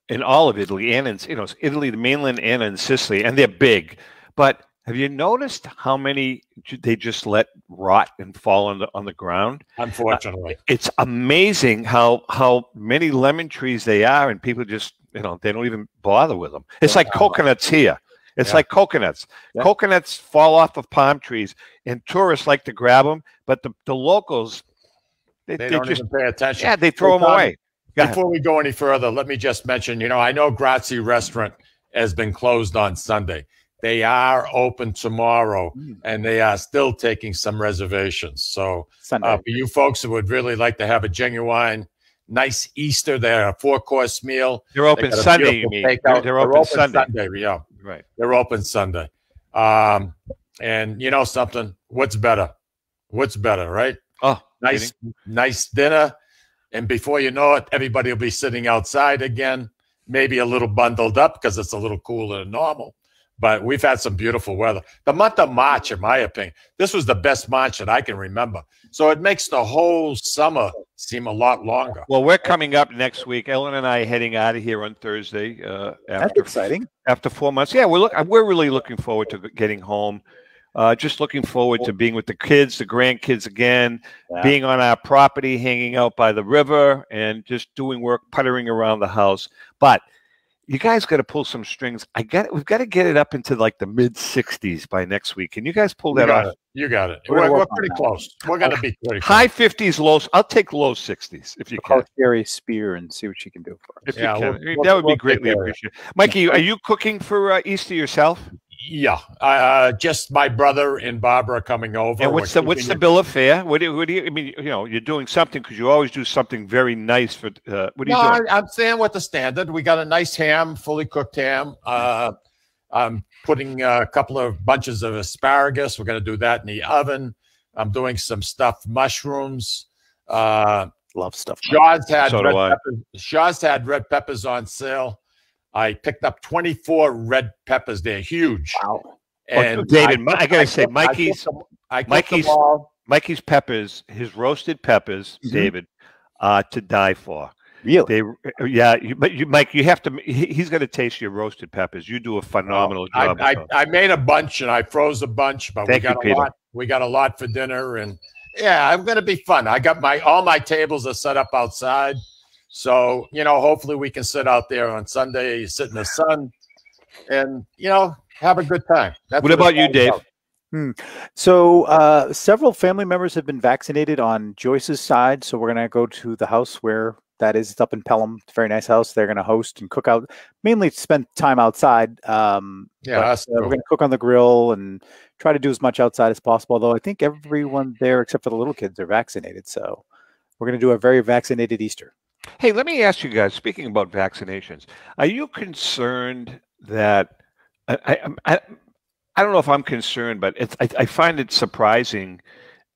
in all of Italy, and in Italy, the mainland, and in Sicily, and they're big, but have you noticed how many they just let rot and fall on the ground? Unfortunately, it's amazing how many lemon trees they are, and people just they don't even bother with them. It's like coconuts here. It's like coconuts. Yeah. Coconuts fall off of palm trees, and tourists like to grab them, but the locals they don't just even pay attention. Yeah, they throw them away. Before we go any further, let me just mention. I know Grazie Restaurant has been closed on Sunday. They are open tomorrow, and they are still taking some reservations. So for you folks who would really like to have a genuine, nice Easter, they're a 4-course meal. They're open Sunday, you mean? They're open Sunday. Yeah, right. They're open Sunday. And you know something? What's better? What's better, right? Oh, nice dinner. And before you know it, everybody will be sitting outside again, maybe a little bundled up because it's a little cooler than normal. But we've had some beautiful weather. The month of March, in my opinion, this was the best March that I can remember. So it makes the whole summer seem a lot longer. Well, we're coming up next week. Ellen and I are heading out of here on Thursday. That's exciting. After 4 months. Yeah, we're really looking forward to getting home. Just looking forward to being with the kids, the grandkids again, being on our property, hanging out by the river, and just doing work, puttering around the house. But you guys got to pull some strings. We've got to get it up into like the mid-60s by next week. Can you guys pull that off? You got it. We're pretty close. We're going to be pretty close. High 50s, low. I'll take low 60s if you can. Call Sherry Spear and see what she can do for us. If you can. That would be greatly appreciated. Mikey, are you cooking for Easter yourself? Yeah, just my brother and Barbara are coming over. And what's the bill of fare? What do you? I mean, you're doing something because you always do something very nice for. What are you doing? I'm staying with the standard. We got a nice ham, fully cooked ham. I'm putting a couple of bunches of asparagus. We're going to do that in the oven. I'm doing some stuffed mushrooms. Love stuffed. Shaw's had red peppers on sale. I picked up 24 red peppers. They're huge. Wow. And David, I gotta say, Mikey's peppers, his roasted peppers, David, to die for. Really? Mike, you have to. He's going to taste your roasted peppers. You do a phenomenal job. I made a bunch and I froze a bunch, but we got a lot for dinner, and I'm going to be fun. I got all my tables are set up outside. So, hopefully we can sit out there on Sunday, sit in the sun, and, have a good time. What about you, Dave? So several family members have been vaccinated on Joyce's side. So we're going to go to the house where that is. It's up in Pelham. It's a very nice house. They're going to host and cook out, mainly spend time outside. We're going to cook on the grill and try to do as much outside as possible. Although I think everyone there, except for the little kids, are vaccinated. So we're going to do a very vaccinated Easter. Hey, let me ask you guys, speaking about vaccinations, are you concerned that I don't know if I'm concerned, but I find it surprising,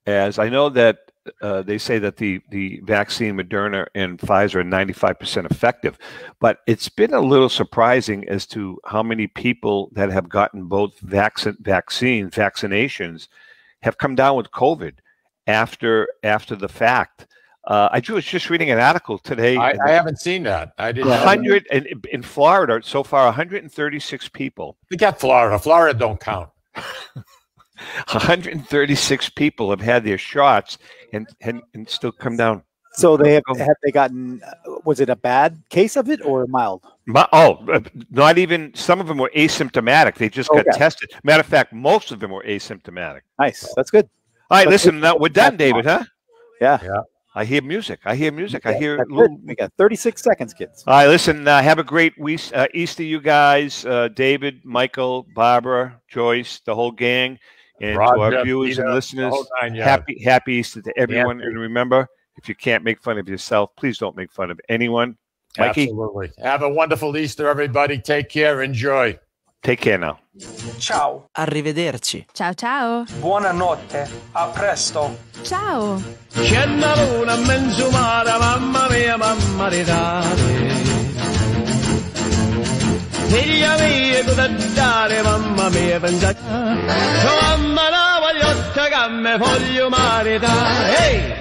as I know that they say that the vaccine Moderna and Pfizer are 95% effective, but it's been a little surprising as to how many people that have gotten both vaccinations have come down with COVID after the fact. I was just reading an article today. I haven't seen that. I didn't. 100 in Florida so far. 136 people. Forget Florida. Florida don't count. 136 people have had their shots and still come down. So have they gotten? Was it a bad case of it or mild? Not even. Some of them were asymptomatic. They just got tested. Matter of fact, most of them were asymptomatic. Nice. That's good. All right, listen. Now we're done, David. Huh? Yeah. I hear music. I hear. We got 36 seconds, kids. All right, listen. Have a great Easter, you guys. David, Michael, Barbara, Joyce, the whole gang, and to our viewers and listeners. Happy Easter to everyone. And remember, if you can't make fun of yourself, please don't make fun of anyone. Mikey? Absolutely. Have a wonderful Easter, everybody. Take care. Enjoy. Take care now. Ciao. Arrivederci. Ciao ciao. Buonanotte. A presto. Ciao. C'è una luna in mezzo mare, mamma mia, mamma di dare. Figlia mia, cosa dare, mamma mia, pensate. Mamma la voglio che me voglio maritare. Ehi!